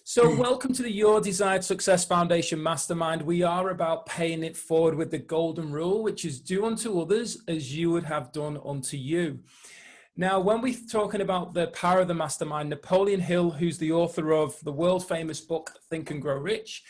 So welcome to the Your Desired Success Foundation Mastermind. We are about paying it forward with the golden rule, which is do unto others as you would have done unto you. Now, when we're talking about the power of the mastermind, Napoleon Hill, who's the author of the world famous book, Think and Grow Rich,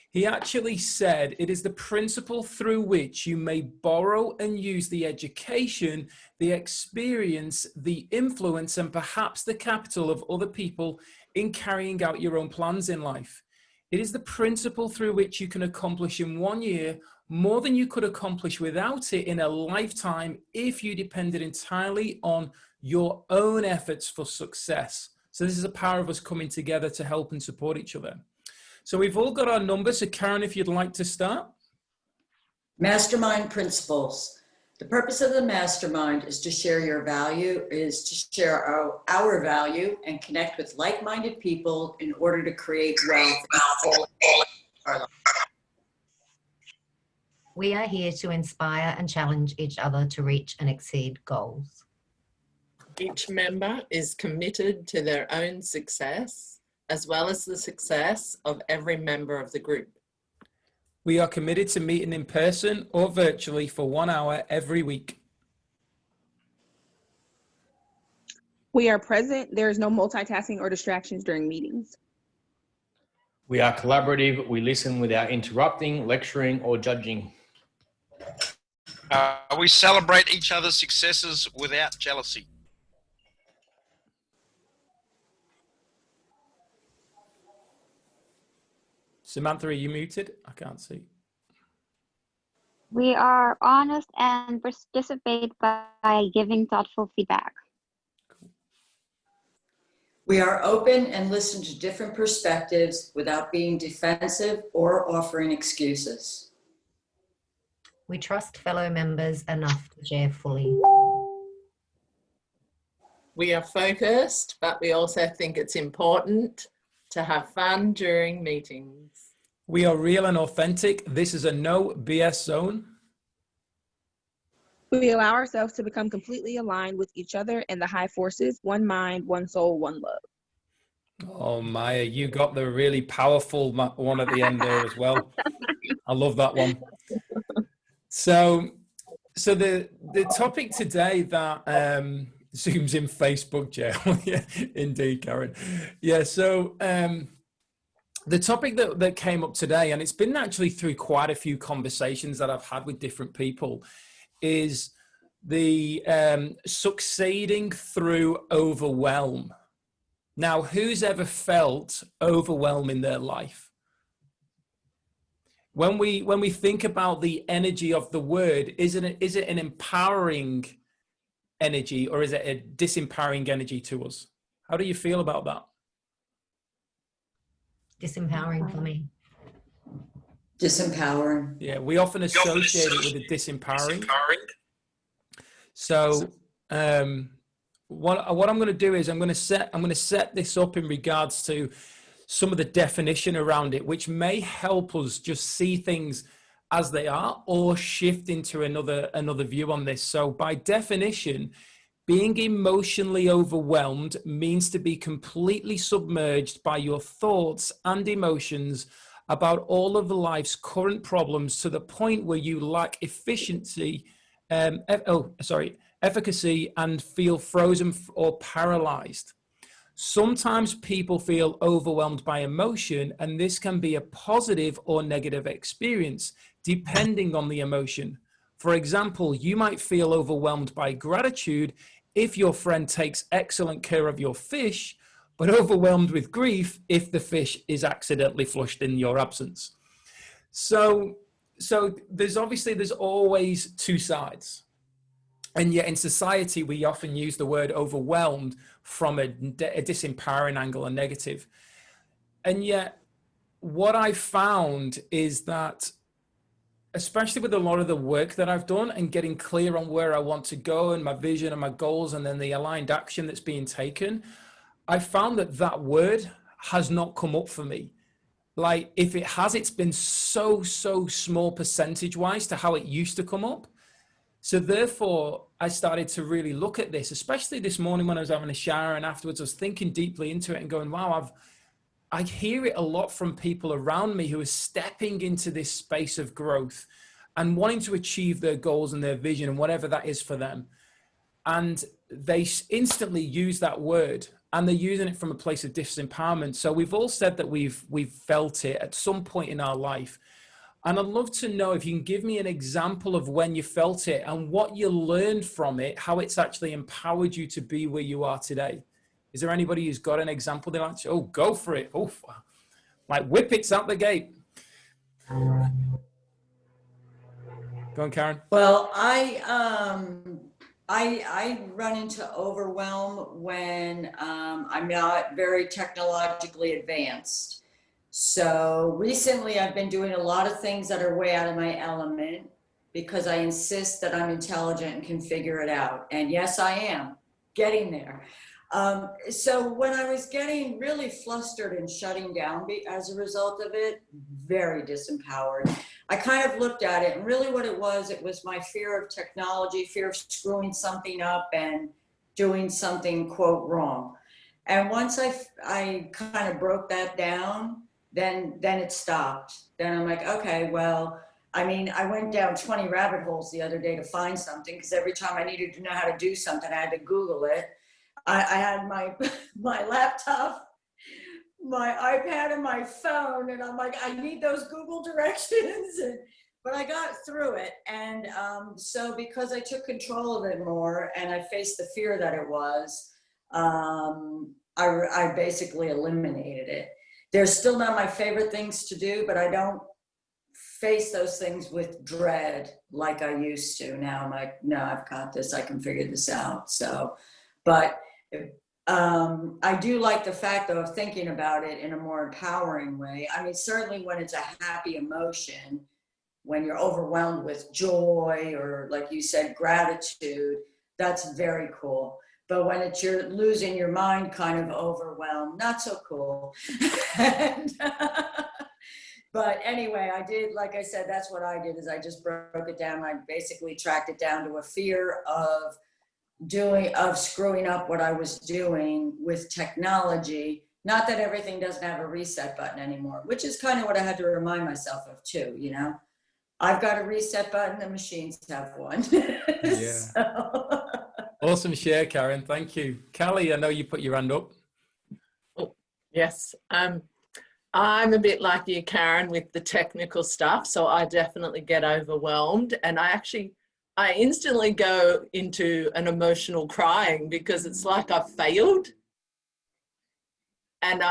he actually said it is the principle through which you may borrow and use the education, the experience, the influence, and perhaps the capital of other people in carrying out your own plans in life. It is the principle through which you can accomplish in 1 year more than you could accomplish without it in a lifetime if you depended entirely on your own efforts for success. So this is the power of us coming together to help and support each other. So we've all got our numbers. So Karen, if you'd like to start. Mastermind principles. The purpose of the mastermind is to share your value, our value and connect with like-minded people in order to create wealth. We are here to inspire and challenge each other to reach and exceed goals. Each member is committed to their own success, as well as the success of every member of the group. We are committed to meeting in person or virtually for 1 hour every week. We are present. There is no multitasking or distractions during meetings. We are collaborative. We listen without interrupting, lecturing, or judging. We celebrate each other's successes without jealousy. Samantha, are you muted? I can't see. We are honest and participate by giving thoughtful feedback. We are open and listen to different perspectives without being defensive or offering excuses. We trust fellow members enough to share fully. We are focused, but we also think it's important to have fun during meetings. We are real and authentic. This is a no BS zone. We allow ourselves to become completely aligned with each other and the high forces, one mind, one soul, one love. Oh, Maya, you got the really powerful one at the end there as well. I love that one. So the topic today that zooms in Facebook jail. Yeah, indeed, Karen. Yeah, so the topic that came up today, and it's been actually through quite a few conversations that I've had with different people, is the succeeding through overwhelm. Now, who's ever felt overwhelm in their life? When we think about the energy of the word, is it an empowering energy or is it a disempowering energy to us? How do you feel about that? Disempowering for me. Disempowering. Yeah, we often associate it with the disempowering. So what I'm going to do is I'm going to set this up in regards to some of the definition around it, which may help us just see things as they are or shift into another view on this. So by definition, being emotionally overwhelmed means to be completely submerged by your thoughts and emotions about all of life's current problems to the point where you lack efficiency, efficacy, and feel frozen or paralyzed. Sometimes people feel overwhelmed by emotion, and this can be a positive or negative experience, depending on the emotion. For example, you might feel overwhelmed by gratitude if your friend takes excellent care of your fish, but overwhelmed with grief if the fish is accidentally flushed in your absence. So there's always two sides. And yet in society, we often use the word overwhelmed from a disempowering angle, a negative. And yet what I found is that, especially with a lot of the work that I've done and getting clear on where I want to go and my vision and my goals and then the aligned action that's being taken, I found that word has not come up for me. Like if it has, it's been so small percentage wise to how it used to come up. So therefore I started to really look at this, especially this morning when I was having a shower and afterwards I was thinking deeply into it and going, wow, I hear it a lot from people around me who are stepping into this space of growth and wanting to achieve their goals and their vision and whatever that is for them. And they instantly use that word, and they're using it from a place of disempowerment. So we've all said that we've felt it at some point in our life. And I'd love to know if you can give me an example of when you felt it and what you learned from it, how it's actually empowered you to be where you are today. Is there anybody who's got an example? They're like, oh, go for it. Oh, like whippets out the gate. Go on, Karen. Well, I run into overwhelm when I'm not very technologically advanced. So recently I've been doing a lot of things that are way out of my element because I insist that I'm intelligent and can figure it out. And yes, I am getting there. So when I was getting really flustered and shutting down as a result of it, very disempowered, I kind of looked at it, and really what it was my fear of technology, fear of screwing something up and doing something, quote, wrong. And once I kind of broke that down, then it stopped. Then I'm like, okay, well, I mean, I went down 20 rabbit holes the other day to find something, because every time I needed to know how to do something, I had to Google it. I had my laptop, my iPad, and my phone, and I'm like, I need those Google directions. But I got through it. And so because I took control of it more and I faced the fear that it was, I basically eliminated it. They're still not my favorite things to do, but I don't face those things with dread like I used to. Now I'm like, no, I've got this. I can figure this out. So, but I do like the fact, though, of thinking about it in a more empowering way. I mean, certainly when it's a happy emotion, when you're overwhelmed with joy or, like you said, gratitude, that's very cool. But when it's you're losing your mind kind of overwhelmed, not so cool. But anyway, I did, like I said, that's what I did, is I just broke it down. I basically tracked it down to a fear of screwing up what I was doing with technology. Not that everything doesn't have a reset button anymore, which is kind of what I had to remind myself of too, you know. I've got a reset button, the machines have one. Yeah. So. Awesome share, Karen. Thank you. Callie, I know you put your hand up. Oh, yes. I'm a bit like you, Karen, with the technical stuff. So I definitely get overwhelmed, and I instantly go into an emotional crying because it's like I've failed. And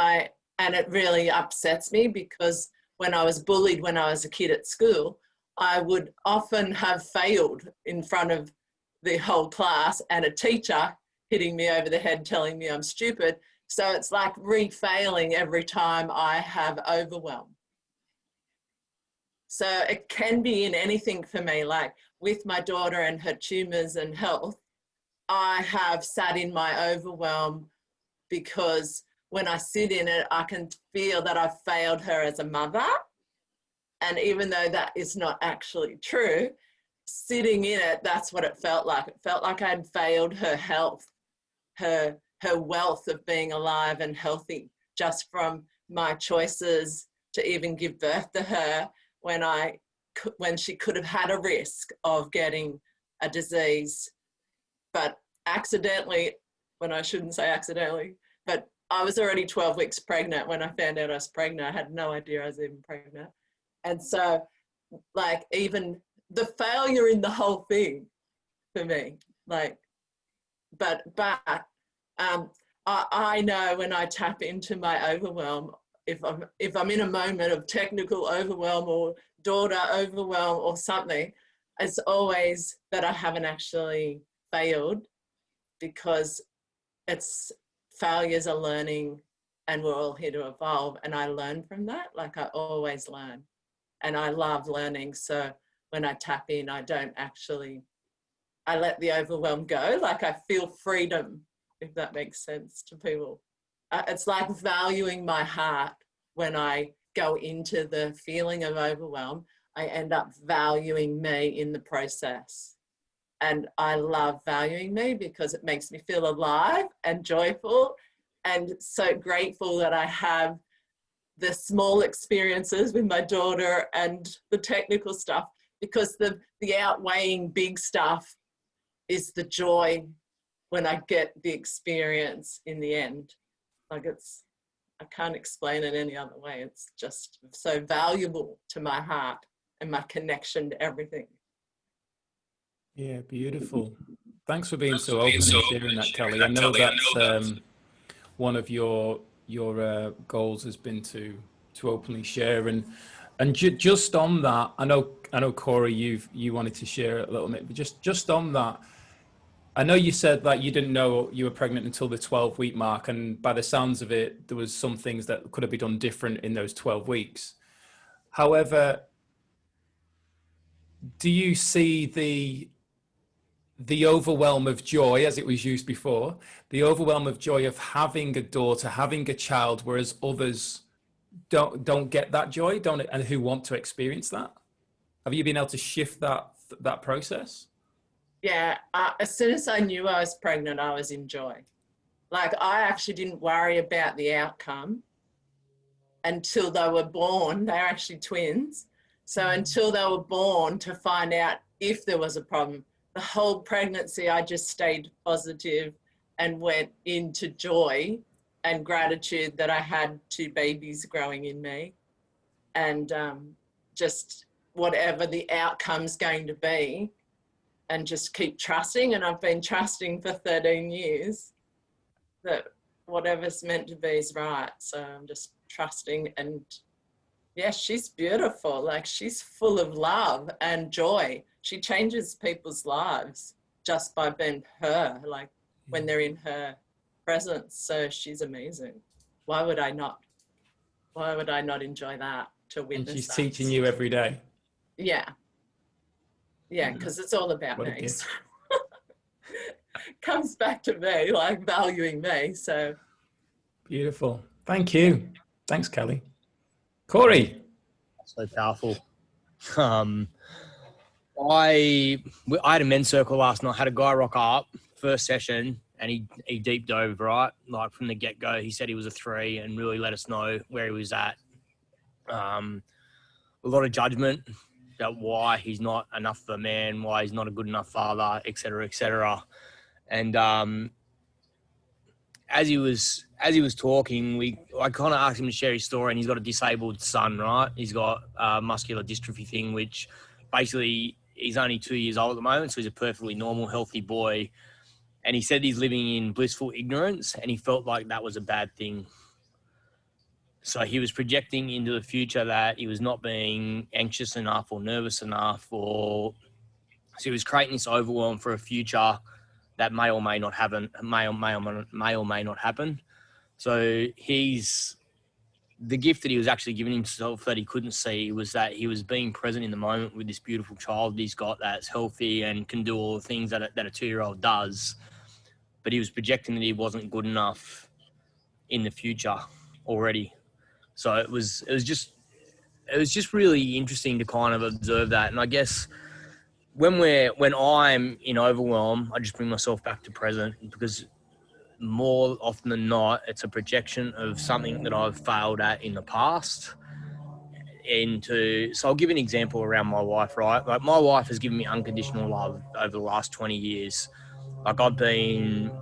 it really upsets me, because when I was bullied when I was a kid at school, I would often have failed in front of the whole class and a teacher hitting me over the head telling me I'm stupid. So it's like refailing every time I have overwhelm. So it can be in anything for me, like with my daughter and her tumors and health, I have sat in my overwhelm because when I sit in it, I can feel that I've failed her as a mother. And even though that is not actually true, sitting in it, that's what it felt like. It felt like I'd failed her health, her wealth of being alive and healthy, just from my choices to even give birth to her when she could have had a risk of getting a disease. But accidentally, when I shouldn't say accidentally, but I was already 12 weeks pregnant when I found out I was pregnant. I had no idea I was even pregnant. And so, like, even the failure in the whole thing for me, like, but I know when I tap into my overwhelm, if I'm in a moment of technical overwhelm or daughter overwhelm or something, it's always that I haven't actually failed, because failures are learning, and we're all here to evolve. And I learn from that, like I always learn. And I love learning. So when I tap in, I let the overwhelm go. Like I feel freedom, if that makes sense to people. It's like valuing my heart. When I go into the feeling of overwhelm, I end up valuing me in the process. And I love valuing me because it makes me feel alive and joyful, and so grateful that I have the small experiences with my daughter and the technical stuff, because the outweighing big stuff is the joy when I get the experience in the end. Like I can't explain it any other way. It's just so valuable to my heart and my connection to everything. Yeah, beautiful. Thanks for being so open and sharing that, Kelly. I know that's one of your goals has been to openly share, and just on that, I know Corey, you wanted to share a little bit, but just on that, I know you said that you didn't know you were pregnant until the 12-week mark, and by the sounds of it, there was some things that could have been done different in those 12 weeks. However, do you see the overwhelm of joy, as it was used before, the overwhelm of joy of having a daughter, having a child, whereas others don't get that joy, and who want to experience that? Have you been able to shift that process? Yeah, as soon as I knew I was pregnant, I was in joy. Like, I actually didn't worry about the outcome until they were born. They're actually twins. So until they were born, to find out if there was a problem, the whole pregnancy, I just stayed positive and went into joy and gratitude that I had 2 babies growing in me, and just whatever the outcome's going to be, and just keep trusting. And I've been trusting for 13 years that whatever's meant to be is right. So I'm just trusting. And yeah, she's beautiful. Like, she's full of love and joy. She changes people's lives just by being her, like when they're in her presence. So she's amazing. Why would I not enjoy that, to witness And she's that? teaching you every day. Yeah. Yeah, because it's all about What a me. gift. Comes back to me, like valuing me. So Beautiful. Thank you. Thanks, Kelly. Corey. So powerful. I had a men's circle last night. Had a guy rock up first session, and he deep dove, right, like from the get go. He said he was a 3 and really let us know where he was at. A lot of judgment about why he's not enough of a man, why he's not a good enough father, et cetera, et cetera. And as he was talking, I kind of asked him to share his story, and he's got a disabled son, right? He's got a muscular dystrophy thing, which basically he's only 2 years old at the moment, so he's a perfectly normal, healthy boy. And he said he's living in blissful ignorance, and he felt like that was a bad thing. So he was projecting into the future that he was not being anxious enough or nervous enough, so he was creating this overwhelm for a future that may or may not happen. So the gift that he was actually giving himself that he couldn't see was that he was being present in the moment with this beautiful child he's got that's healthy and can do all the things that a 2-year-old does. But he was projecting that he wasn't good enough in the future already. So it was just really interesting to kind of observe that. And I guess when I'm in overwhelm, I just bring myself back to present, because more often than not, it's a projection of something that I've failed at in the past. So I'll give an example around my wife, right? Like, my wife has given me unconditional love over the last 20 years. Like, I've been,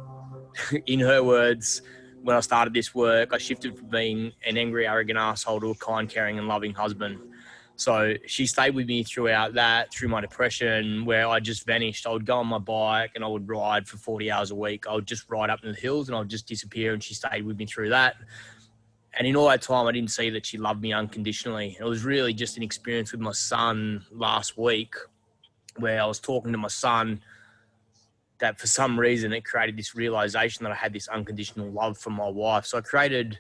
in her words, when I started this work, I shifted from being an angry, arrogant asshole to a kind, caring and loving husband. So she stayed with me throughout that, through my depression, where I just vanished. I would go on my bike and I would ride for 40 hours a week. I would just ride up in the hills and I would just disappear, and she stayed with me through that. And in all that time, I didn't see that she loved me unconditionally. It was really just an experience with my son last week, where I was talking to my son, that for some reason it created this realization that I had this unconditional love from my wife. So I created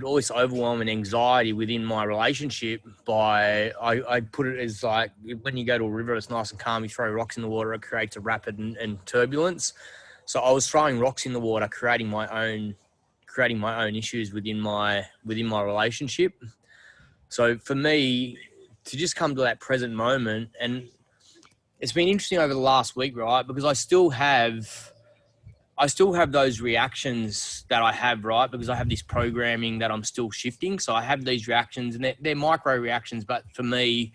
all this overwhelm and anxiety within my relationship by, I put it as like, when you go to a river, it's nice and calm, you throw rocks in the water, it creates a rapid and turbulence. So I was throwing rocks in the water, creating my own issues within my relationship. So for me to just come to that present moment, and it's been interesting over the last week, right? Because I still have I still have those reactions that I have, right? Because I have this programming that I'm still shifting. So I have these reactions, and they're micro reactions, but for me,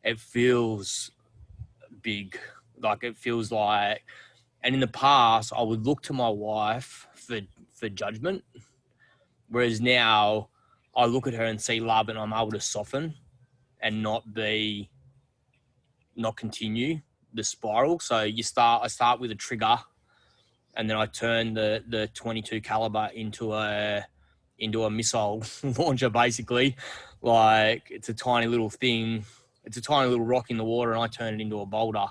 it feels big. Like it feels like, and in the past, I would look to my wife for judgment. Whereas now I look at her and see love, and I'm able to soften and not continue the spiral. So I start with a trigger, and then I turn the 22 caliber into a missile launcher, basically. Like it's a tiny little thing. It's a tiny little rock in the water, and I turn it into a boulder,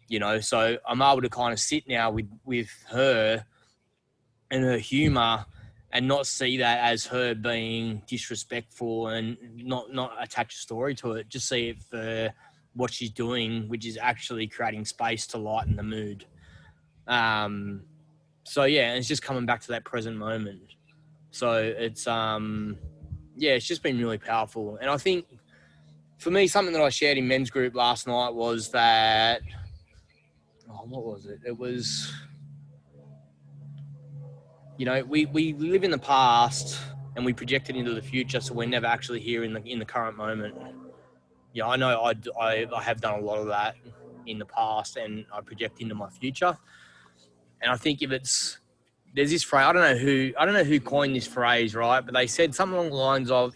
you know? So I'm able to kind of sit now with her and her humor and not see that as her being disrespectful and not attach a story to it. Just see it for what she's doing, which is actually creating space to lighten the mood. So yeah, it's just coming back to that present moment. So it's it's just been really powerful. And I think for me, something that I shared in men's group last night was that, what was it? It was, you know, we live in the past and we project it into the future, so we're never actually here in the current moment. Yeah, I know I have done a lot of that in the past, and I project into my future. And I think there's this phrase, I don't know who coined this phrase, right? But they said something along the lines of,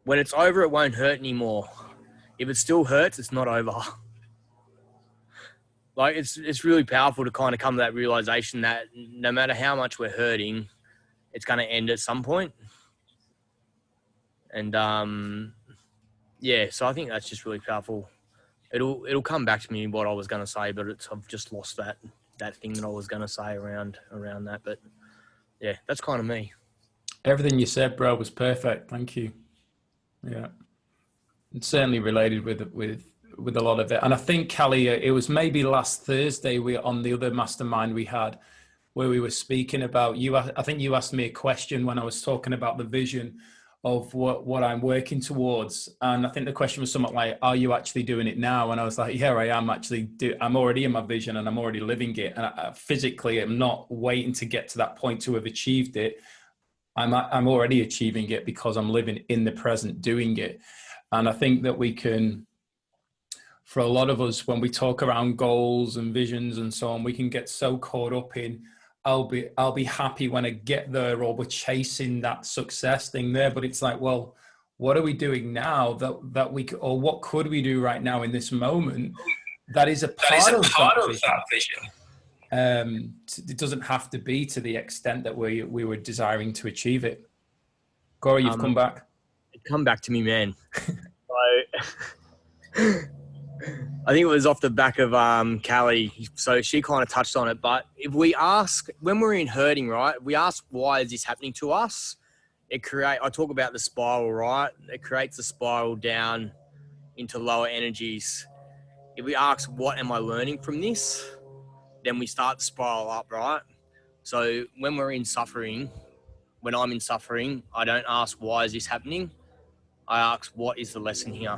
when it's over, it won't hurt anymore. If it still hurts, it's not over. Like it's really powerful to kind of come to that realization that no matter how much we're hurting, it's going to end at some point. And so I think that's just really powerful. It'll come back to me what I was going to say, but I've just lost that thing that I was going to say around that. But yeah, that's kind of me. Everything you said, bro, was perfect. Thank you. Yeah, it's certainly related with a lot of it. And I think, Callie, it was maybe last Thursday we on the other mastermind we had, where we were speaking about you. I think you asked me a question when I was talking about the vision of what I'm working towards. And I think the question was somewhat like, are you actually doing it now? And I was like, yeah, I am actually I'm already in my vision and I'm already living it. And I physically am not waiting to get to that point to have achieved it. I'm already achieving it because I'm living in the present doing it. And I think that we can, for a lot of us, when we talk around goals and visions and so on, we can get so caught up in, I'll be happy when I get there, or we're chasing that success thing there. But it's like, well, what are we doing now that we, or what could we do right now in this moment that is a part of that vision? It doesn't have to be to the extent that we were desiring to achieve it. Corey, you've come back. Come back to me, man. I think it was off the back of Callie, so she kind of touched on it. But if we ask, when we're in hurting, right, we ask, why is this happening to us? I talk about the spiral, right? It creates a spiral down into lower energies. If we ask, what am I learning from this? Then we start to spiral up, right? So when we're in suffering, when I'm in suffering, I don't ask, why is this happening? I ask, what is the lesson here?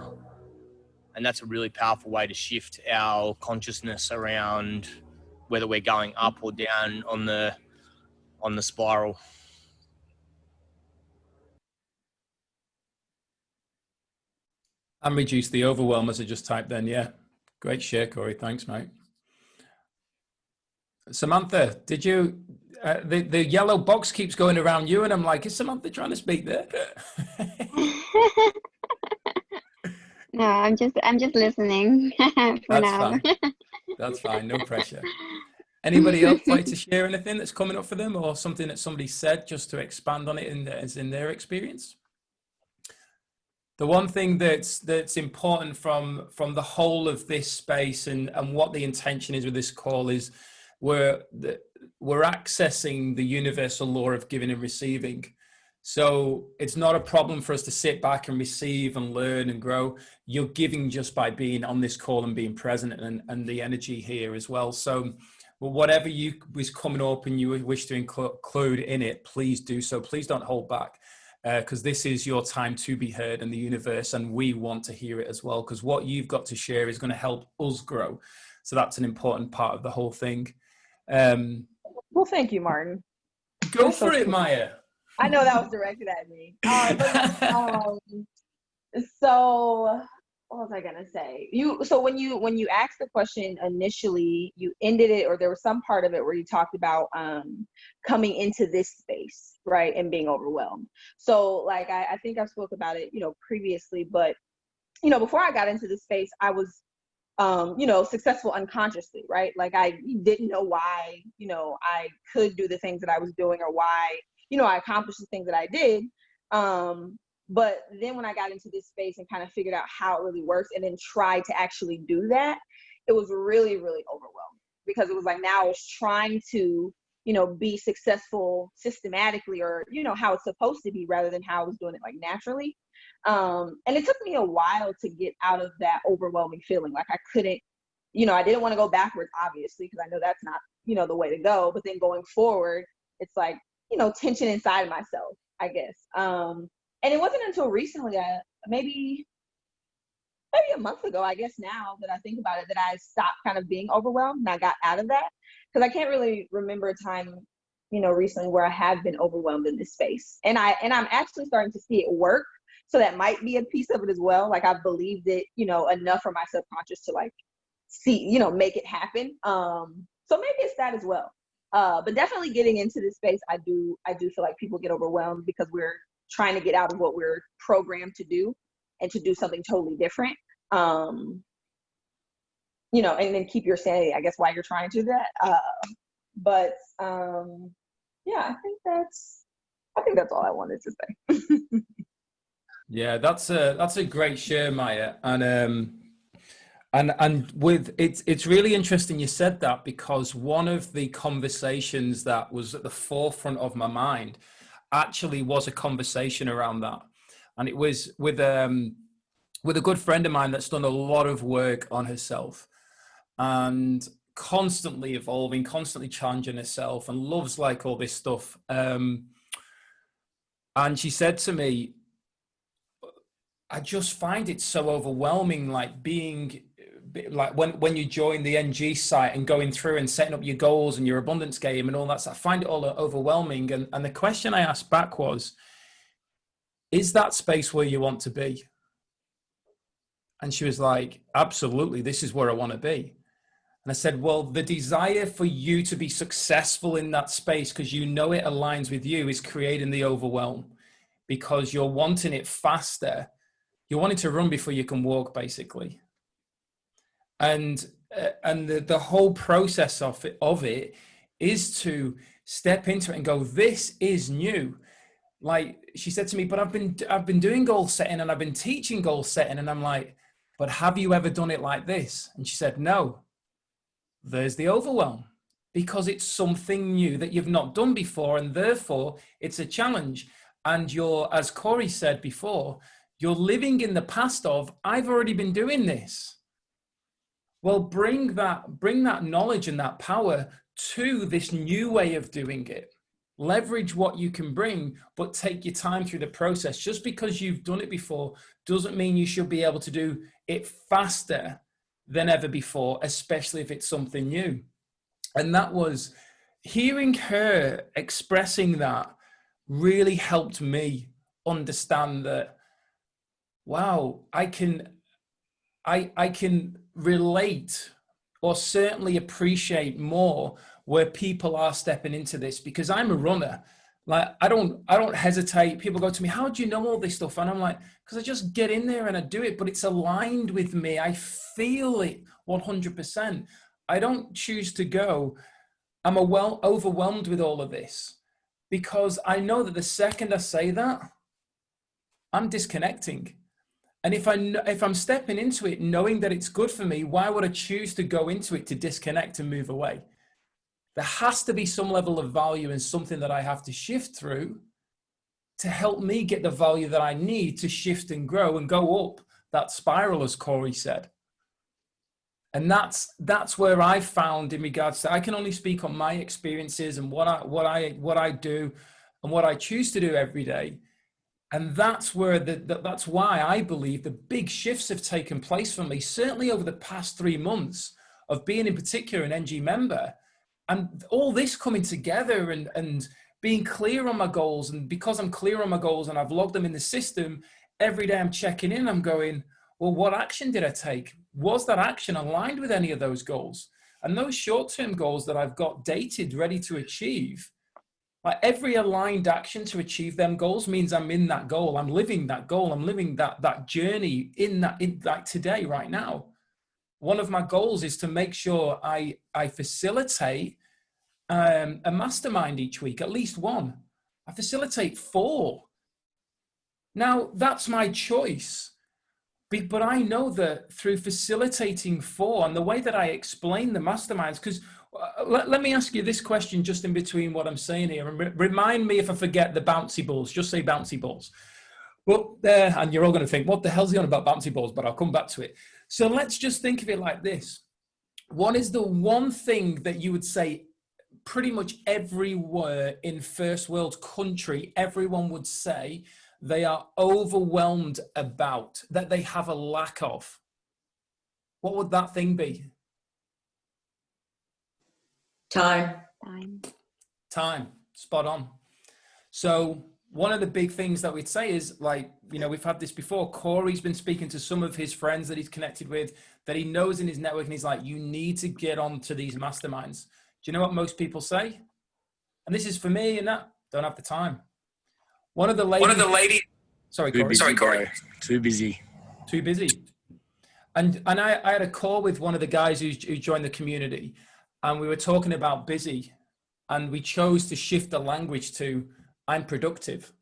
And that's a really powerful way to shift our consciousness around whether we're going up or down on the spiral. And reduce the overwhelm, as I just typed then. Yeah, great share, Corey. Thanks, mate. Samantha, did you? The yellow box keeps going around you, and I'm like, is Samantha trying to speak there? No, I'm just listening for That's now. fine. That's fine. No pressure. Anybody else like to share anything that's coming up for them, or something that somebody said just to expand on it in their experience? The one thing that's important from the whole of this space and what the intention is with this call is we're accessing the universal law of giving and receiving. So it's not a problem for us to sit back and receive and learn and grow. You're giving just by being on this call and being present, and the energy here as well. So whatever you was coming up and you wish to include in it, please do so. Please don't hold back, because this is your time to be heard in the universe, and we want to hear it as well, because what you've got to share is going to help us grow. So that's an important part of the whole thing. Well, thank you, Martin. Go That's so for it, sweet. Maya. I know that was directed at me. So what was I gonna say? So when you asked the question initially, you ended it, or there was some part of it where you talked about coming into this space, right, and being overwhelmed. So like I think I spoke about it, previously, but before I got into this space, I was successful unconsciously, right? Like I didn't know why, I could do the things that I was doing, or why, I accomplished the things that I did. But then when I got into this space and kind of figured out how it really works and then tried to actually do that, it was really, really overwhelming, because it was like, now I was trying to, be successful systematically, or, how it's supposed to be, rather than how I was doing it like naturally. And it took me a while to get out of that overwhelming feeling. Like I couldn't, I didn't want to go backwards, obviously, because I know that's not, the way to go. But then going forward, it's like, tension inside of myself, I guess. And it wasn't until recently, maybe a month ago, I guess, now that I think about it, that I stopped kind of being overwhelmed and I got out of that. Because I can't really remember a time, recently where I have been overwhelmed in this space. And I'm actually starting to see it work. So that might be a piece of it as well. Like I've believed it, enough for my subconscious to like see, make it happen. So maybe it's that as well. But definitely getting into this space, I do feel like people get overwhelmed because we're trying to get out of what we're programmed to do and to do something totally different. And then keep your sanity, I guess, while you're trying to do that. Yeah, I think that's all I wanted to say. Yeah, that's a great share, Maya. And with it's really interesting you said that, because one of the conversations that was at the forefront of my mind actually was a conversation around that. And it was with a good friend of mine that's done a lot of work on herself and constantly evolving, constantly challenging herself, and loves like all this stuff. And she said to me, I just find it so overwhelming, like being like when you join the NG site and going through and setting up your goals and your abundance game and all that stuff. I find it all overwhelming. And the question I asked back was, is that space where you want to be? And she was like, absolutely, this is where I want to be. And I said, well, the desire for you to be successful in that space, because you know it aligns with you, is creating the overwhelm, because you're wanting it faster. You're wanting to run before you can walk, basically. And the whole process of it is to step into it and go, this is new. Like she said to me, but I've been doing goal setting and I've been teaching goal setting. And I'm like, but have you ever done it like this? And she said, no. There's the overwhelm, because it's something new that you've not done before, and therefore it's a challenge. And you're, as Corey said before, you're living in the past of, I've already been doing this. Well, bring that knowledge and that power to this new way of doing it. Leverage what you can bring, but take your time through the process. Just because you've done it before doesn't mean you should be able to do it faster than ever before, especially if it's something new. And that was, hearing her expressing that really helped me understand that, wow, I can relate, or certainly appreciate more where people are stepping into this, because I'm a runner. Like I don't hesitate. People go to me, how do you know all this stuff? And I'm like, because I just get in there and I do it, but it's aligned with me. I feel it 100%. I don't choose to go, I'm overwhelmed with all of this, because I know that the second I say that, I'm disconnecting. And if I'm stepping into it knowing that it's good for me, why would I choose to go into it to disconnect and move away? There has to be some level of value and something that I have to shift through to help me get the value that I need to shift and grow and go up that spiral, as Corey said. And that's where I found, in regards to, I can only speak on my experiences and what I do and what I choose to do every day. And that's where that's why I believe the big shifts have taken place for me, certainly over the past 3 months of being in particular an NG member. And all this coming together and being clear on my goals. And because I'm clear on my goals and I've logged them in the system, every day I'm checking in, I'm going, well, what action did I take? Was that action aligned with any of those goals? And those short-term goals that I've got dated, ready to achieve, like every aligned action to achieve them goals means I'm in that goal. I'm living that goal. I'm living that journey in like today, right now. One of my goals is to make sure I facilitate a mastermind each week, at least one. I facilitate 4. Now, that's my choice. But I know that through facilitating 4 and the way that I explain the masterminds, because let me ask you this question just in between what I'm saying here, and remind me if I forget the bouncy balls, just say bouncy balls. Well, and you're all going to think, what the hell's he on about bouncy balls? But I'll come back to it. So let's just think of it like this. What is the one thing that you would say pretty much everywhere in first world country, everyone would say they are overwhelmed about, that they have a lack of? What would that thing be? Time. Time. Spot on. So one of the big things that we'd say is, like, you know, we've had this before. Corey's been speaking to some of his friends that he's connected with, that he knows in his network, and he's like, you need to get onto these masterminds. Do you know what most people say? And this is for me and that, don't have the time. One of the ladies. Sorry, Corey. Too busy. Too busy. And I had a call with one of the guys who joined the community, and we were talking about busy, and we chose to shift the language to I'm productive,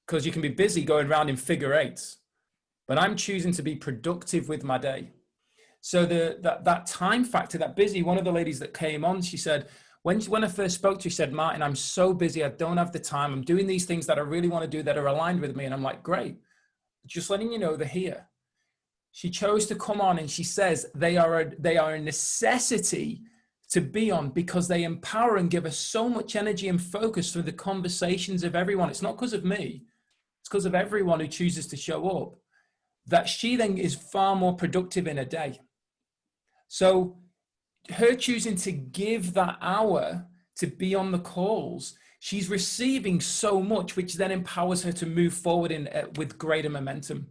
because you can be busy going around in figure eights, but I'm choosing to be productive with my day. So that time factor, that busy, one of the ladies that came on, she said, when I first spoke to her, she said, Martin, I'm so busy. I don't have the time. I'm doing these things that I really want to do that are aligned with me. And I'm like, great. Just letting you know they're here. She chose to come on, and she says they are a necessity to be on, because they empower and give us so much energy and focus through the conversations of everyone. It's not because of me. It's because of everyone who chooses to show up, that she then is far more productive in a day. So her choosing to give that hour to be on the calls, she's receiving so much, which then empowers her to move forward with greater momentum.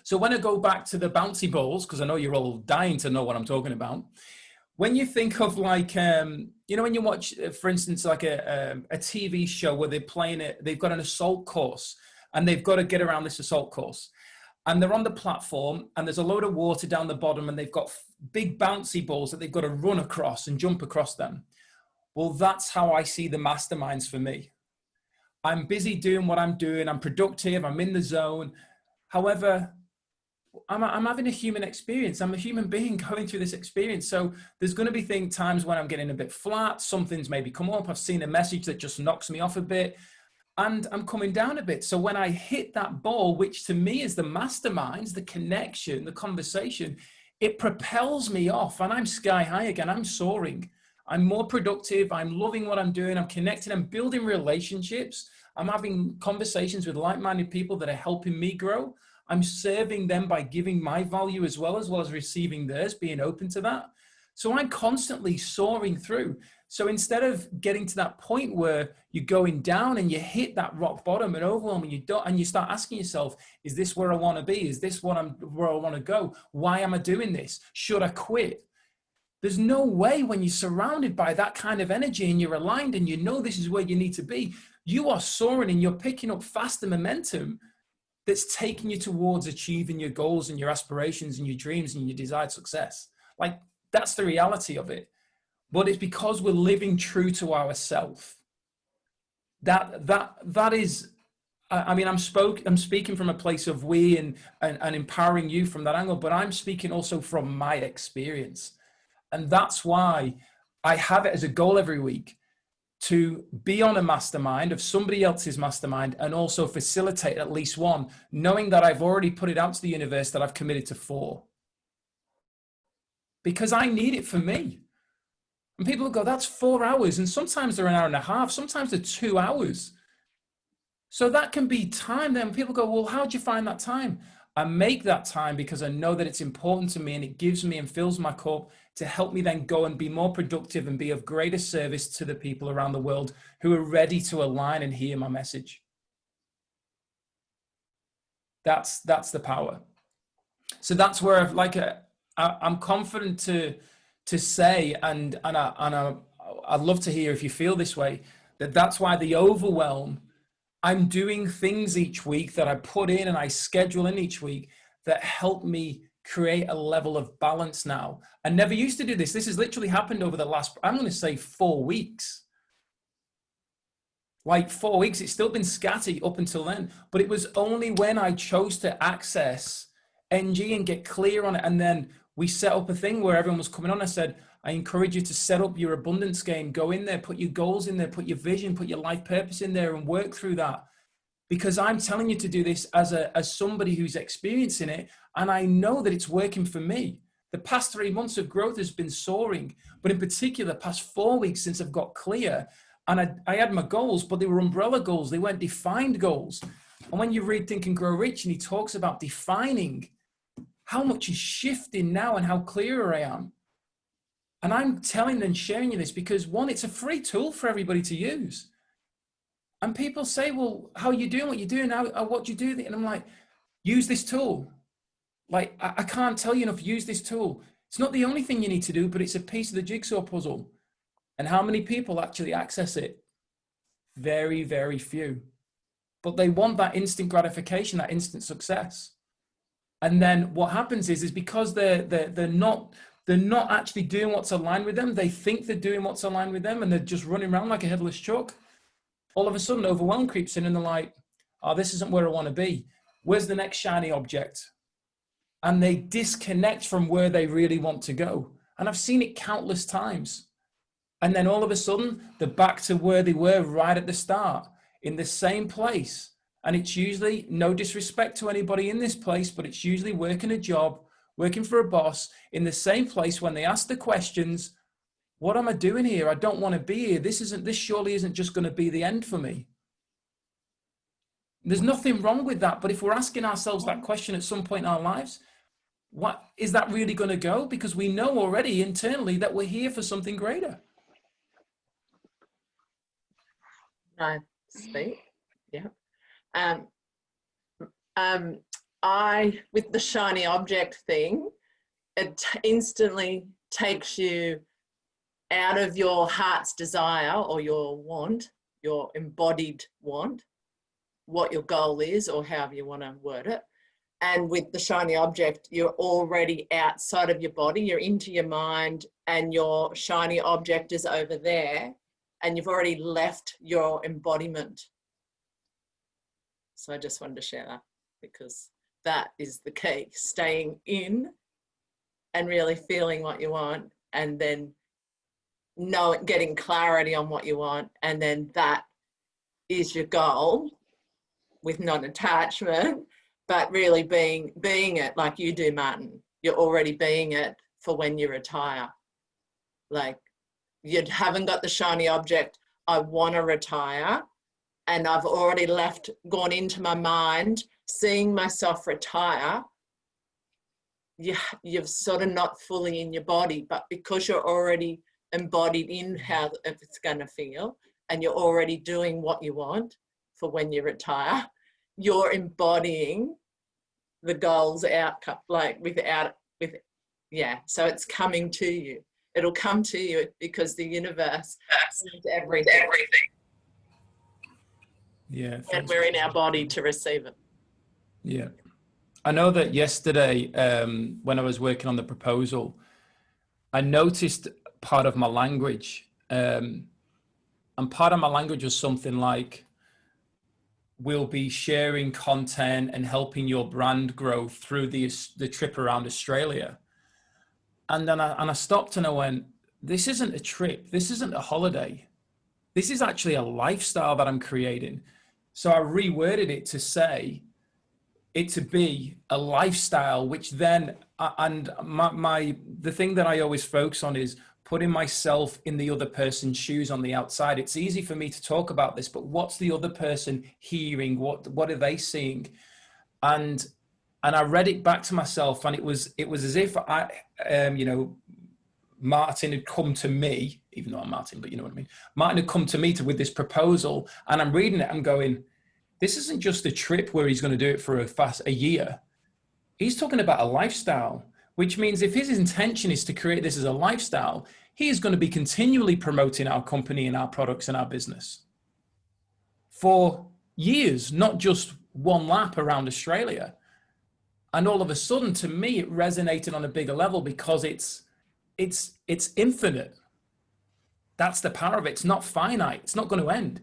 So when I go back to the bouncy balls, because I know you're all dying to know what I'm talking about, when you think of, like, you know, when you watch, for instance, like a TV show where they're playing it, they've got an assault course and they've got to get around this assault course, and they're on the platform and there's a load of water down the bottom, and they've got big bouncy balls that they've got to run across and jump across them. Well, that's how I see the masterminds for me. I'm busy doing what I'm doing. I'm productive. I'm in the zone. However, I'm having a human experience. I'm a human being going through this experience. So there's going to be times when I'm getting a bit flat. Something's maybe come up. I've seen a message that just knocks me off a bit, and I'm coming down a bit. So when I hit that ball, which to me is the masterminds, the connection, the conversation, it propels me off, and I'm sky high again. I'm soaring. I'm more productive. I'm loving what I'm doing. I'm connected. I'm building relationships. I'm having conversations with like-minded people that are helping me grow. I'm serving them by giving my value as well as receiving theirs, being open to that. So I'm constantly soaring through. So instead of getting to that point where you're going down and you hit that rock bottom and overwhelm, and you start asking yourself, is this where I want to be? Is this where I want to go? Why am I doing this? Should I quit? There's no way, when you're surrounded by that kind of energy and you're aligned and you know this is where you need to be, you are soaring and you're picking up faster momentum that's taking you towards achieving your goals and your aspirations and your dreams and your desired success. Like, that's the reality of it. But it's because we're living true to ourselves. That is, I mean, I'm speaking from a place of we and empowering you from that angle, but I'm speaking also from my experience. And that's why I have it as a goal every week to be on a mastermind of somebody else's mastermind, and also facilitate at least one, knowing that I've already put it out to the universe that I've committed to 4. Because I need it for me. And people will go, that's 4 hours. And sometimes they're an hour and a half. Sometimes they're 2 hours. So that can be time. Then people go, well, how'd you find that time? I make that time because I know that it's important to me, and it gives me and fills my cup to help me then go and be more productive and be of greater service to the people around the world who are ready to align and hear my message. That's the power. So that's where I'm confident to say, and I'd love to hear if you feel this way, that's why the overwhelm, I'm doing things each week that I put in and I schedule in each week that help me create a level of balance now. I never used to do this. This has literally happened over the last, I'm going to say 4 weeks. Like 4 weeks, it's still been scatty up until then, but it was only when I chose to access NG and get clear on it. And then we set up a thing where everyone was coming on. I said, I encourage you to set up your abundance game, go in there, put your goals in there, put your vision, put your life purpose in there and work through that. Because I'm telling you to do this as somebody who's experiencing it. And I know that it's working for me. The past 3 months of growth has been soaring, but in particular, the past 4 weeks since I've got clear, and I had my goals, but they were umbrella goals. They weren't defined goals. And when you read Think and Grow Rich, and he talks about defining, how much is shifting now and how clearer I am. And I'm telling and sharing you this because, one, it's a free tool for everybody to use. And people say, well, how are you doing what you're doing? What do you do? And I'm like, use this tool. Like, I can't tell you enough, use this tool. It's not the only thing you need to do, but it's a piece of the jigsaw puzzle. And how many people actually access it? Very, very few. But they want that instant gratification, that instant success. And then what happens is because they're not actually doing what's aligned with them. They think they're doing what's aligned with them, and they're just running around like a headless chook. All of a sudden, overwhelm creeps in, and they're like, oh, this isn't where I want to be. Where's the next shiny object? And they disconnect from where they really want to go. And I've seen it countless times. And then all of a sudden, they're back to where they were right at the start, in the same place. And it's usually, no disrespect to anybody in this place, but it's usually working a job, working for a boss, in the same place when they ask the questions, what am I doing here? I don't want to be here. This surely isn't just going to be the end for me. There's nothing wrong with that. But if we're asking ourselves that question at some point in our lives, what is that really going to go? Because we know already internally that we're here for something greater. I speak. Yeah. With the shiny object thing, it instantly takes you out of your heart's desire or your want, your embodied want, what your goal is or however you want to word it. And with the shiny object, you're already outside of your body, you're into your mind, and your shiny object is over there, and you've already left your embodiment. So I just wanted to share that because that is the key, staying in and really feeling what you want, and then getting clarity on what you want, and then that is your goal with non-attachment, but really being it like you do, Martin. You're already being it for when you retire. Like, you haven't got the shiny object, I want to retire, and I've already gone into my mind, seeing myself retire. You're sort of not fully in your body, but because you're already embodied in how it's going to feel, and you're already doing what you want for when you retire, you're embodying the goals outcome, so it's coming to you. It'll come to you because the universe is everything. Yeah. And we're in our body to receive it. Yeah. I know that yesterday, when I was working on the proposal, I noticed part of my language, and part of my language was something like, we'll be sharing content and helping your brand grow through the trip around Australia. And then I stopped and I went, this isn't a trip. This isn't a holiday. This is actually a lifestyle that I'm creating. So I reworded it to say it to be a lifestyle, which then, and the thing that I always focus on is putting myself in the other person's shoes on the outside. It's easy for me to talk about this, but what's the other person hearing? What are they seeing? And And I read it back to myself, and it was as if I, you know, Martin had come to me, even though I'm Martin, but you know what I mean. Martin had come to me with this proposal, and I'm reading it. I'm going, this isn't just a trip where he's going to do it for a year. He's talking about a lifestyle, which means if his intention is to create this as a lifestyle, he is going to be continually promoting our company and our products and our business for years, not just one lap around Australia. And all of a sudden, to me, it resonated on a bigger level because it's infinite. That's the power of it. It's not finite. It's not going to end.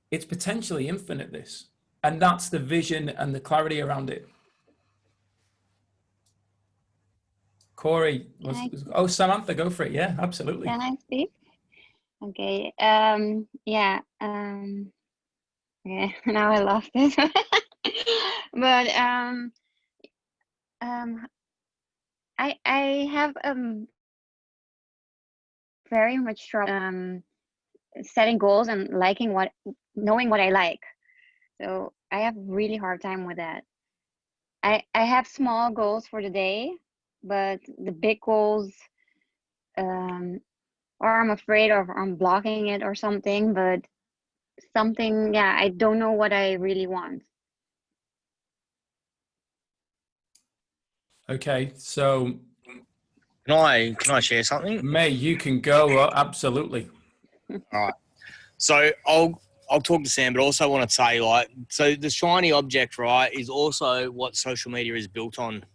It's potentially infinite, this. And that's the vision and the clarity around it. Corey, Samantha, go for it. Yeah, absolutely. Can I speak? Okay. Yeah. Okay. Now I lost it. But I have very much trouble setting goals and knowing what I like. So I have really hard time with that. I have small goals for the day, but the big goals, or I'm afraid of, I'm blocking it or something, but something, yeah, I don't know what I really want. Okay, so Can I share something? May, you can go. Absolutely. All right. So I'll talk to Sam, but also want to say, like, so the shiny object, right, is also what social media is built on.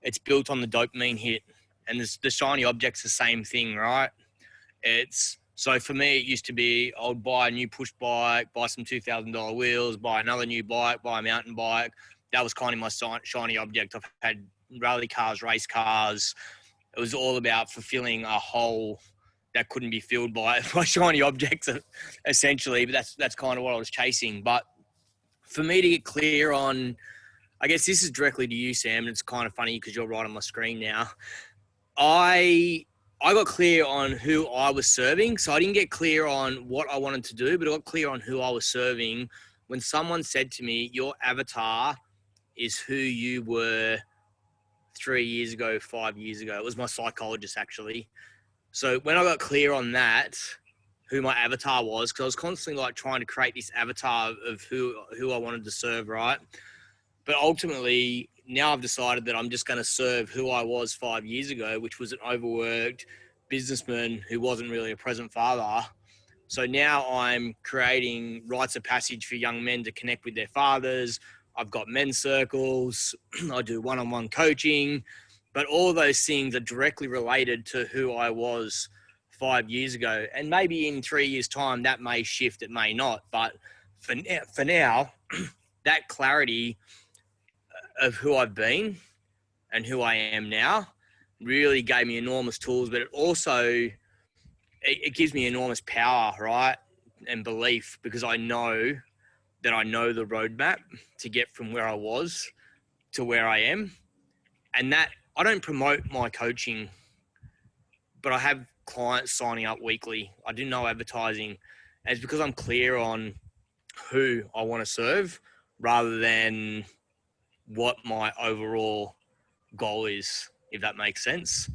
It's built on the dopamine hit, and the shiny object's the same thing, right? So for me, it used to be I would buy a new push bike, buy some $2,000 wheels, buy another new bike, buy a mountain bike. That was kind of my shiny object. I've had rally cars, race cars. It was all about fulfilling a hole that couldn't be filled by shiny objects, essentially. But that's kind of what I was chasing. But for me to get clear on, I guess this is directly to you, Sam, and it's kind of funny because you're right on my screen now. I got clear on who I was serving. So I didn't get clear on what I wanted to do, but I got clear on who I was serving when someone said to me, your avatar is who you were 3 years ago, 5 years ago. It was my psychologist, actually. So when I got clear on that, who my avatar was, because I was constantly like trying to create this avatar of who I wanted to serve, right? But ultimately, now I've decided that I'm just going to serve who I was 5 years ago, which was an overworked businessman who wasn't really a present father. So now I'm creating rites of passage for young men to connect with their fathers. I've got men's circles. I do one-on-one coaching. But all those things are directly related to who I was 5 years ago. And maybe in 3 years' time, that may shift, it may not. But for now, that clarity of who I've been and who I am now really gave me enormous tools, but it also, it gives me enormous power, right? And belief, because I know that I know the roadmap to get from where I was to where I am. And that I don't promote my coaching, but I have clients signing up weekly. I do no advertising. And it's because I'm clear on who I want to serve rather than what my overall goal is, if that makes sense.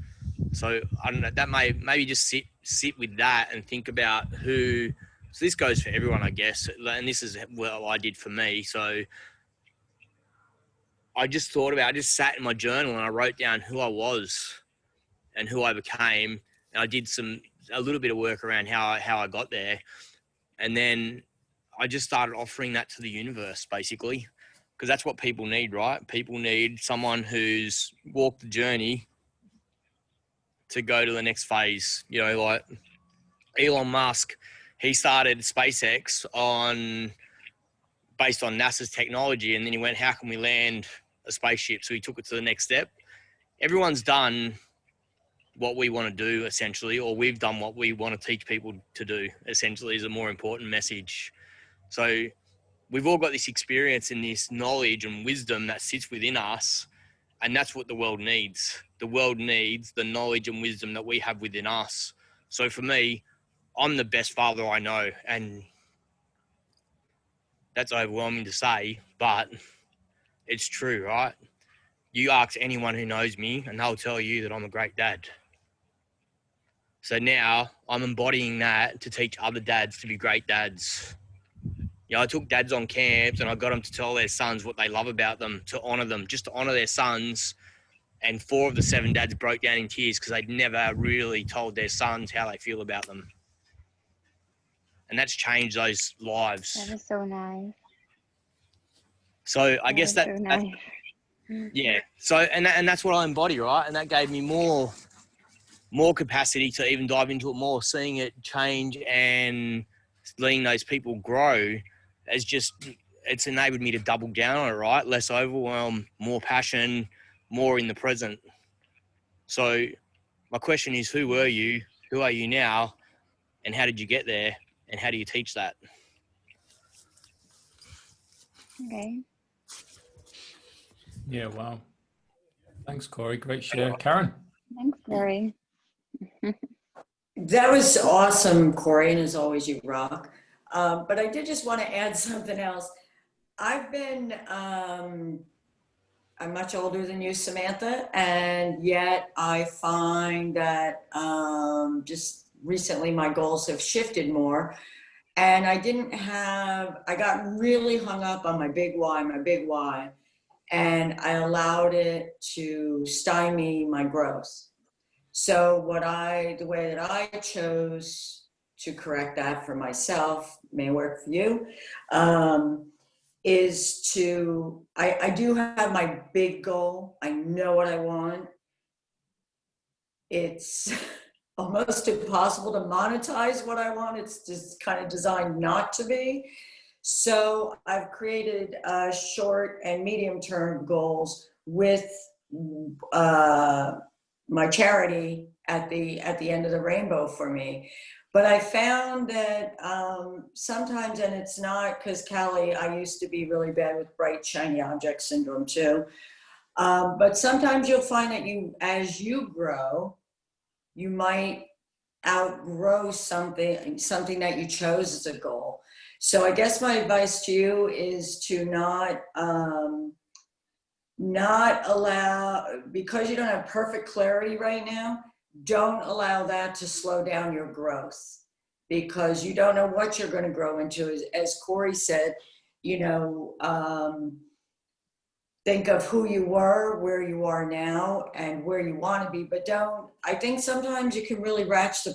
So I don't know, that maybe just sit with that and think about who. So this goes for everyone, I guess, and this is what I did for me. So I just sat in my journal and I wrote down who I was and who I became, and I did a little bit of work around how I got there, and then I just started offering that to the universe, basically, because that's what people need, right? People need someone who's walked the journey to go to the next phase. You know, like Elon Musk, he started SpaceX based on NASA's technology, and then he went, how can we land a spaceship? So he took it to the next step. Everyone's done what we want to do, essentially, or we've done what we want to teach people to do, essentially, is a more important message. So we've all got this experience and this knowledge and wisdom that sits within us, and that's what the world needs. The world needs the knowledge and wisdom that we have within us. So for me, I'm the best father I know, and that's overwhelming to say, but it's true, right? you ask anyone who knows me and they'll tell you that I'm a great dad. So now I'm embodying that to teach other dads to be great dads. I took dads on camps and I got them to tell their sons what they love about them, to honour them, just to honour their sons. And 4 of the 7 dads broke down in tears because they'd never really told their sons how they feel about them. And that's changed those lives. That is so nice. So I guess That is so nice. yeah. So, and that's what I embody, right? And that gave me more capacity to even dive into it more, seeing it change and letting those people grow. It's enabled me to double down on it, right? Less overwhelm, more passion, more in the present. So my question is, who were you? Who are you now? And how did you get there? And how do you teach that? Okay. Yeah, wow. Thanks, Corey. Great share. Karen? Thanks, Corey. That was awesome, Corey, and as always, you rock. But I did just want to add something else. I've been, I'm much older than you, Samantha, and yet I find that just recently my goals have shifted more. And I got really hung up on my big why, and I allowed it to stymie my growth. So the way that I chose to correct that for myself, may work for you, is I do have my big goal. I know what I want. It's almost impossible to monetize what I want. It's just kind of designed not to be. So I've created short and medium term goals with my charity at the end of the rainbow for me. But I found that sometimes, and it's not because Callie, I used to be really bad with bright, shiny object syndrome too. But sometimes you'll find that as you grow, you might outgrow something that you chose as a goal. So I guess my advice to you is to not allow, because you don't have perfect clarity right now, don't allow that to slow down your growth, because you don't know what you're going to grow into. As Corey said, think of who you were, where you are now, and where you want to be. But I think sometimes you can really ratchet the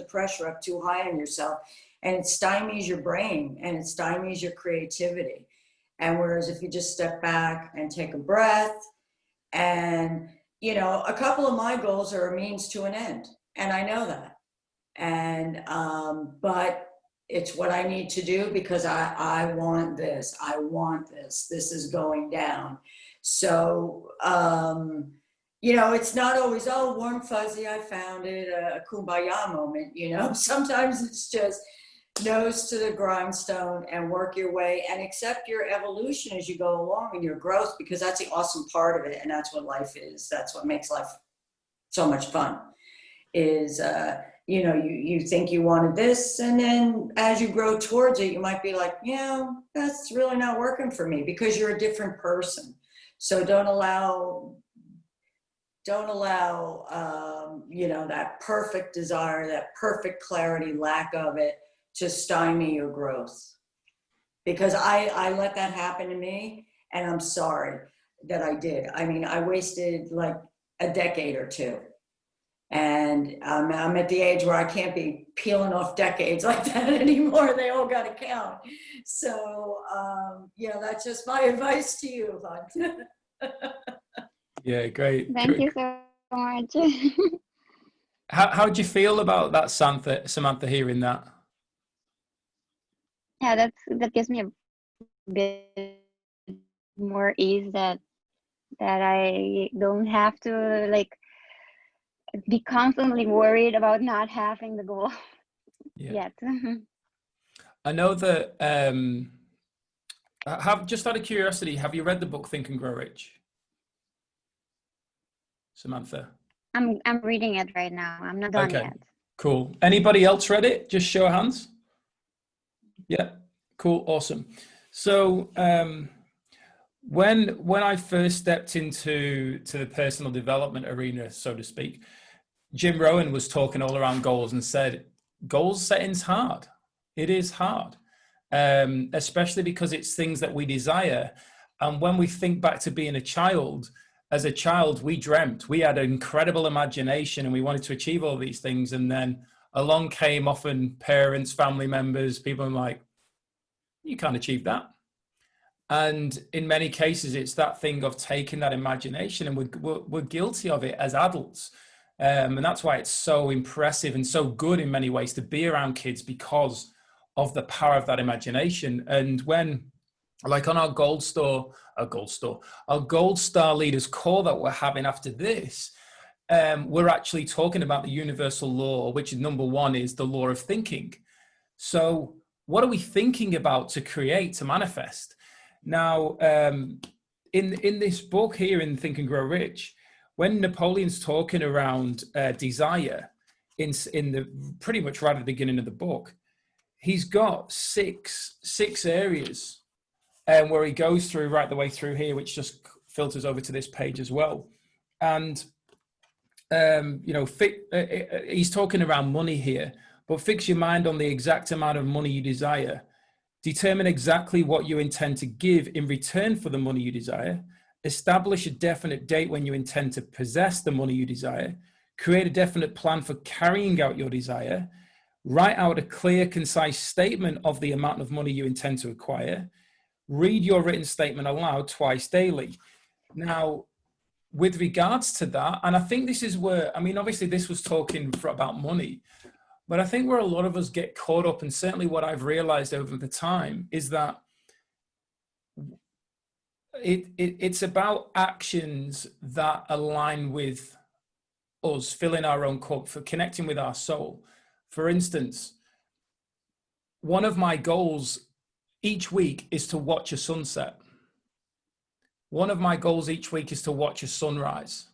pressure up too high on yourself, and it stymies your brain and it stymies your creativity. And whereas if you just step back and take a breath, and a couple of my goals are a means to an end, and I know that. And but it's what I need to do because I want this. I want this. This is going down. So it's not always warm fuzzy. I found it a kumbaya moment. Sometimes it's just nose to the grindstone and work your way and accept your evolution as you go along and your growth, because that's the awesome part of it, and that's what life is. That's what makes life so much fun. Is you think you wanted this, and then as you grow towards it, you might be like, that's really not working for me, because you're a different person. So don't allow that perfect desire, that perfect clarity, lack of it, to stymie your growth. Because I let that happen to me, and I'm sorry that I did. I mean, I wasted like a decade or two. And I'm at the age where I can't be peeling off decades like that anymore. They all got to count. So, that's just my advice to you, hon. Yeah, great. Thank you so much. How do you feel about that, Samantha, hearing that? Yeah, that gives me a bit more ease that I don't have to be constantly worried about not having the goal yet. I know that just out of curiosity, have you read the book Think and Grow Rich, Samantha? I'm reading it right now. I'm not done yet. Cool. Anybody else read it? Just show of hands. Yeah, cool, awesome. So when I first stepped into the personal development arena, so to speak, Jim Rohn was talking all around goals and said, goals setting's hard. It is hard, especially because it's things that we desire. And when we think back to being a child, as a child, we dreamt, we had an incredible imagination and we wanted to achieve all these things. And then along came often parents, family members, people like, you can't achieve that. And in many cases, it's that thing of taking that imagination, and we're guilty of it as adults. And that's why it's so impressive and so good in many ways to be around kids, because of the power of that imagination. And when, like on our Gold Star Leaders call that we're having after this, we're actually talking about the universal law, which is number one, is the law of thinking. So what are we thinking about to create, to manifest? Now, in this book here, in Think and Grow Rich, when Napoleon's talking around desire, in the pretty much right at the beginning of the book, he's got six areas, where he goes through right the way through here, which just filters over to this page as well. And he's talking around money here, but fix your mind on the exact amount of money you desire. Determine exactly what you intend to give in return for the money you desire. Establish a definite date when you intend to possess the money you desire. Create a definite plan for carrying out your desire. Write out a clear, concise statement of the amount of money you intend to acquire. Read your written statement aloud twice daily. Now, with regards to that, and I think this is where, I mean, obviously this was talking about money, but I think where a lot of us get caught up, and certainly what I've realized over the time, is that it's about actions that align with us filling our own cup, for connecting with our soul. For instance, one of my goals each week is to watch a sunset. One of my goals each week is to watch a sunrise.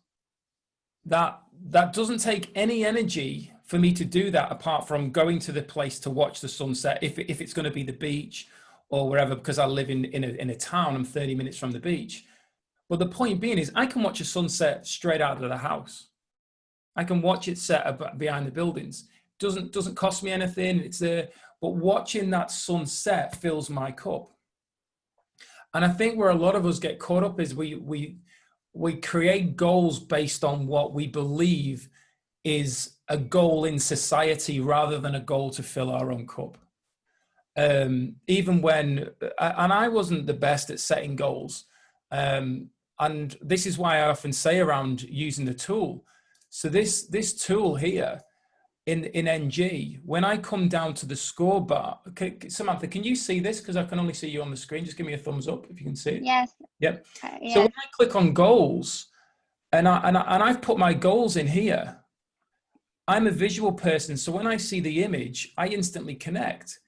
That doesn't take any energy for me to do that, apart from going to the place to watch the sunset, if it's going to be the beach or wherever, because I live in a town, I'm 30 minutes from the beach. But the point being is, I can watch a sunset straight out of the house. I can watch it set behind the buildings. Doesn't cost me anything. It's there, but watching that sunset fills my cup. And I think where a lot of us get caught up is we create goals based on what we believe is a goal in society, rather than a goal to fill our own cup. Even when, and I wasn't the best at setting goals. And this is why I often say around using the tool. So this tool here in NG, when I come down to the score bar, Samantha, can you see this? Because I can only see you on the screen. Just give me a thumbs up if you can see it. Yes. Yep. Yes. So when I click on goals, and I've put my goals in here, I'm a visual person. So when I see the image, I instantly connect.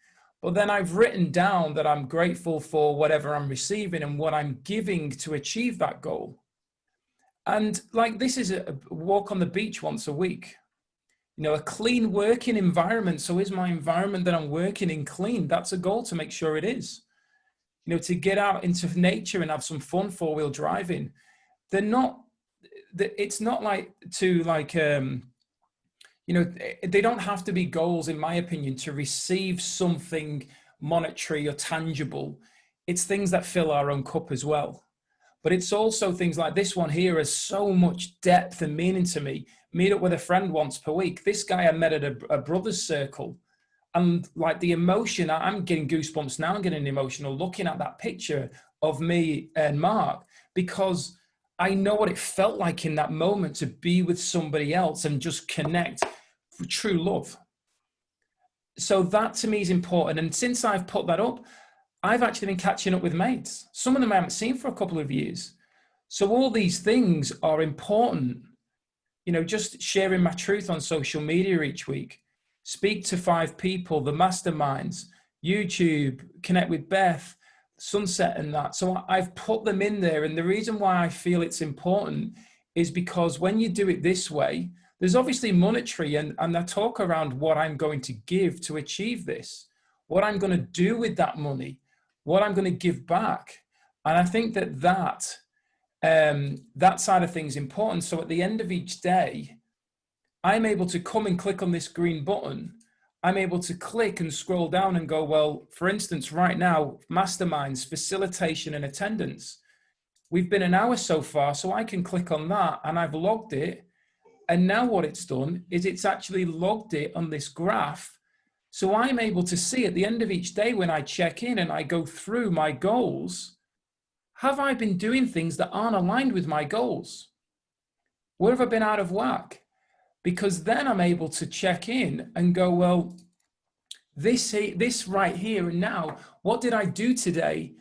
But then I've written down that I'm grateful for whatever I'm receiving and what I'm giving to achieve that goal. And like, this is a walk on the beach once a week. You know, a clean working environment. So is my environment that I'm working in clean? That's a goal, to make sure it is. You know, to get out into nature and have some fun four-wheel driving. It's not like to like, you know, they don't have to be goals, in my opinion, to receive something monetary or tangible. It's things that fill our own cup as well. But it's also things like this one here has so much depth and meaning to me. Meet up with a friend once per week. This guy I met at a brother's circle. And like the emotion, I'm getting goosebumps now. I'm getting emotional looking at that picture of me and Mark, because I know what it felt like in that moment to be with somebody else and just connect for true love. So that to me is important. And since I've put that up, I've actually been catching up with mates. Some of them I haven't seen for a couple of years. So all these things are important. You know, just sharing my truth on social media each week, speak to 5 people, the masterminds, YouTube, connect with Beth, sunset and that. So I've put them in there. And the reason why I feel it's important is because when you do it this way, there's obviously monetary, and I talk around what I'm going to give to achieve this, what I'm going to do with that money, what I'm going to give back. And I think that side of things is important. So at the end of each day, I'm able to come and click on this green button. I'm able to click and scroll down and go, well, for instance, right now, masterminds, facilitation and attendance. We've been an hour so far, so I can click on that and I've logged it. And now what it's done is it's actually logged it on this graph. So I'm able to see at the end of each day when I check in and I go through my goals, have I been doing things that aren't aligned with my goals? Where have I been out of whack? Because then I'm able to check in and go, well, this right here and now, what did I do today?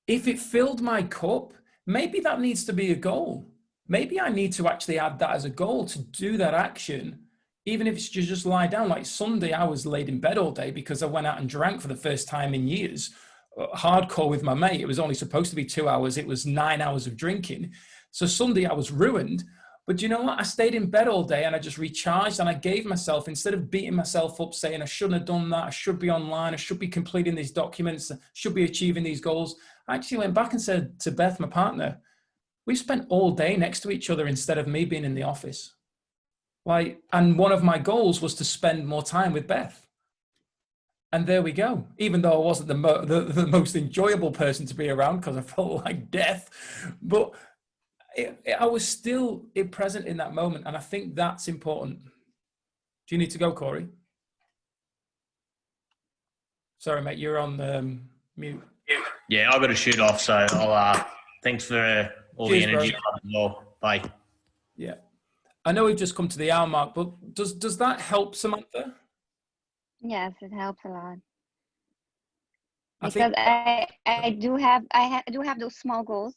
If it filled my cup, maybe that needs to be a goal. Maybe I need to actually add that as a goal to do that action, even if it's just lie down. Like Sunday, I was laid in bed all day because I went out and drank for the first time in years, hardcore with my mate. It was only supposed to be 2 hours. It was 9 hours of drinking. So Sunday I was ruined. But you know what? I stayed in bed all day and I just recharged, and I gave myself, instead of beating myself up saying I shouldn't have done that, I should be online, I should be completing these documents, I should be achieving these goals, I actually went back and said to Beth, my partner, we spent all day next to each other instead of me being in the office. And one of my goals was to spend more time with Beth. And there we go. Even though I wasn't the most enjoyable person to be around because I felt like death, but I was still present in that moment. And I think that's important. Do you need to go, Corey? Sorry, mate, you're on mute. Yeah, I've got to shoot off. So I'll, thanks for all the energy. Bye. Yeah. I know we've just come to the hour mark, but does that help, Samantha? Yes, it helps a lot. Because I do have those small goals,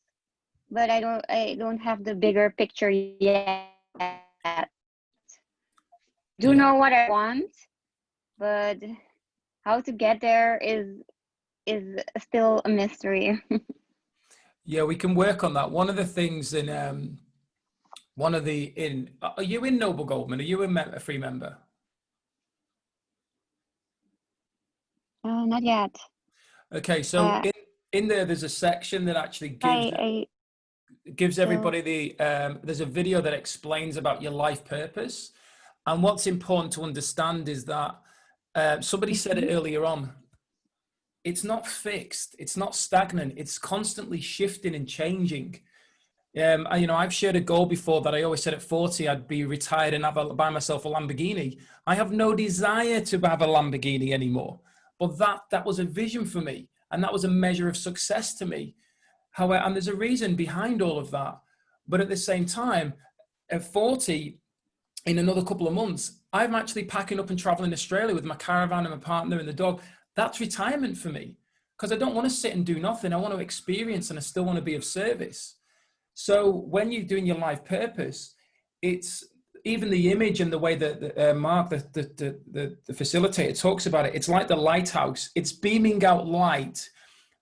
but I don't have the bigger picture yet. Know what I want, but how to get there is still a mystery. Yeah, we can work on that. One of the things are you in Noble Goldman? Are you a free member? Not yet. Okay, so in there's a section that actually gives everybody there's a video that explains about your life purpose. And what's important to understand is that somebody said it earlier on, it's not fixed, it's not stagnant, it's constantly shifting and changing. I've shared a goal before that I always said at 40 I'd be retired and buy myself a Lamborghini. I have no desire to have a Lamborghini anymore, but that was a vision for me, and that was a measure of success to me. However, and there's a reason behind all of that. But at the same time, at 40, in another couple of months, I'm actually packing up and traveling Australia with my caravan and my partner and the dog. That's retirement for me, because I don't want to sit and do nothing. I want to experience, and I still want to be of service. So when you're doing your life purpose, it's even the image and the way that Mark, the facilitator, talks about it. It's like the lighthouse. It's beaming out light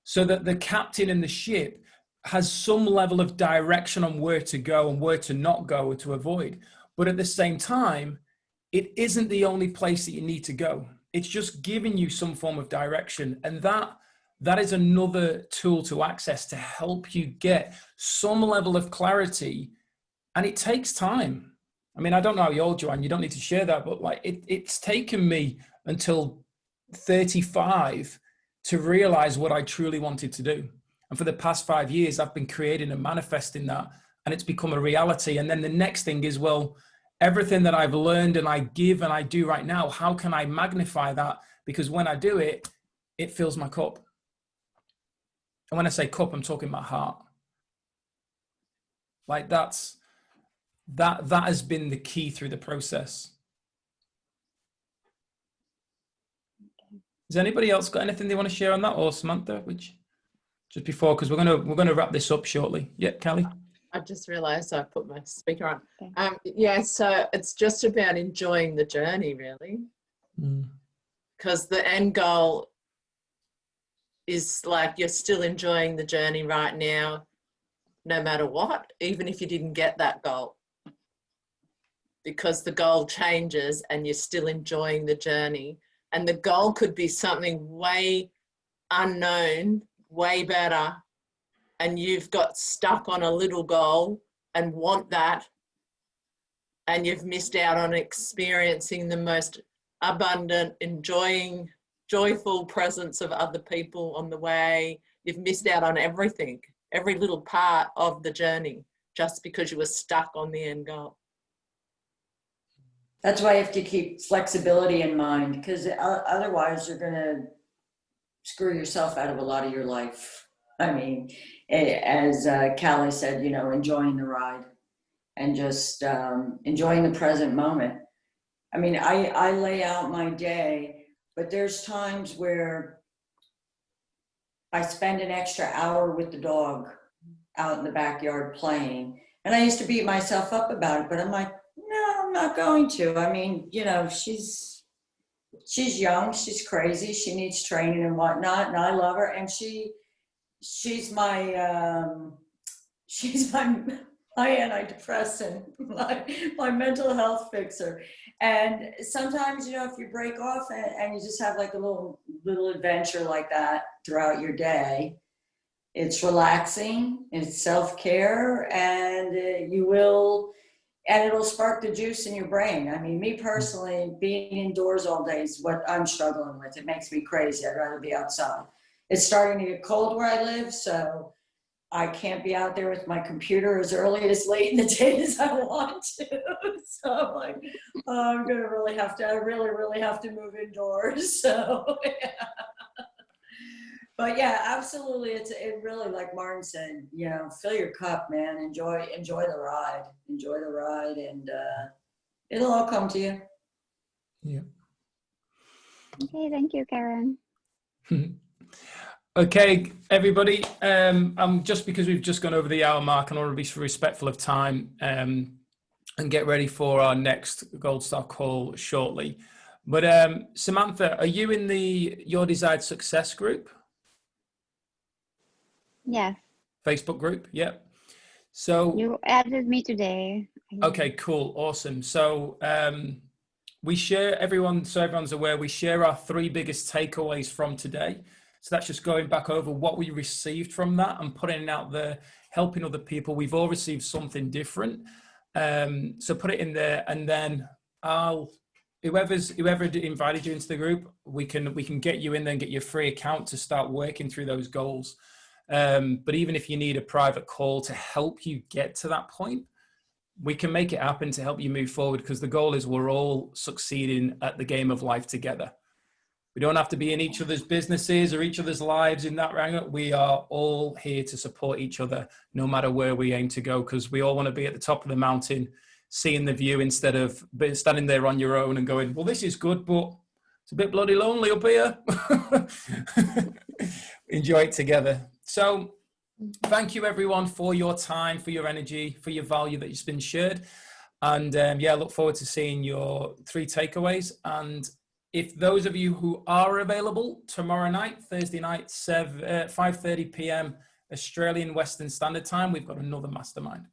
so that the captain in the ship has some level of direction on where to go and where to not go or to avoid. But at the same time, it isn't the only place that you need to go. It's just giving you some form of direction. And that is another tool to access to help you get some level of clarity. And it takes time. I mean, I don't know how you're old, Joanne, you don't need to share that, but like it's taken me until 35 to realize what I truly wanted to do. And for the past 5 years, I've been creating and manifesting that, and it's become a reality. And then the next thing is, well, everything that I've learned and I give and I do right now, how can I magnify that? Because when I do it, it fills my cup. And when I say cup, I'm talking my heart. Like that has been the key through the process. Has anybody else got anything they want to share on that, or Samantha, which just before, because we're gonna wrap this up shortly. Yeah, Kelly. I just realized I put my speaker on. Yeah, so it's just about enjoying the journey, really. Because the end goal is like you're still enjoying the journey right now, no matter what, even if you didn't get that goal. Because the goal changes and you're still enjoying the journey. And the goal could be something way unknown, way better, and you've got stuck on a little goal and want that, and you've missed out on experiencing the most abundant, joyful presence of other people on the way. You've missed out on everything, every little part of the journey, just because you were stuck on the end goal. That's why you have to keep flexibility in mind, because otherwise you're going to screw yourself out of a lot of your life. I mean, as Callie said, you know, enjoying the ride and just enjoying the present moment. I mean, I lay out my day, but there's times where I spend an extra hour with the dog out in the backyard playing. And I used to beat myself up about it, but I'm like, no, I'm not going to. I mean, you know, she's young, she's crazy, she needs training and whatnot, and I love her, and she's my antidepressant, my mental health fixer. And sometimes, you know, if you break off and you just have like a little adventure like that throughout your day, it's relaxing, it's self-care, and it'll spark the juice in your brain. I mean, me personally, being indoors all day is what I'm struggling with. It makes me crazy. I'd rather be outside. It's starting to get cold where I live, so I can't be out there with my computer as early and as late in the day as I want to. So I'm like, oh, I really have to move indoors. So, yeah. But yeah, absolutely. It really, like Martin said, you know, fill your cup, man. Enjoy the ride, and it'll all come to you. Yeah. Okay, thank you, Karen. Okay, everybody. Just because we've just gone over the hour mark, and I want to be respectful of time and get ready for our next Gold Star call shortly. But Samantha, are you in the Your Desired Success group? Yes. Facebook group? Yep. So You added me today. okay, cool, awesome. So we share everyone's aware, we share our 3 biggest takeaways from today. So that's just going back over what we received from that and putting it out there, helping other people. We've all received something different. So put it in there, and then whoever invited you into the group, we can get you in there and get your free account to start working through those goals. But even if you need a private call to help you get to that point, we can make it happen to help you move forward, because the goal is we're all succeeding at the game of life together. We don't have to be in each other's businesses or each other's lives in that rank. We are all here to support each other, no matter where we aim to go, because we all want to be at the top of the mountain, seeing the view, instead of standing there on your own and going, well, this is good, but it's a bit bloody lonely up here. Enjoy it together. So thank you, everyone, for your time, for your energy, for your value that has been shared. And yeah, look forward to seeing your 3 takeaways. And if those of you who are available tomorrow night, Thursday night, 5:30 p.m. Australian Western Standard Time, we've got another mastermind.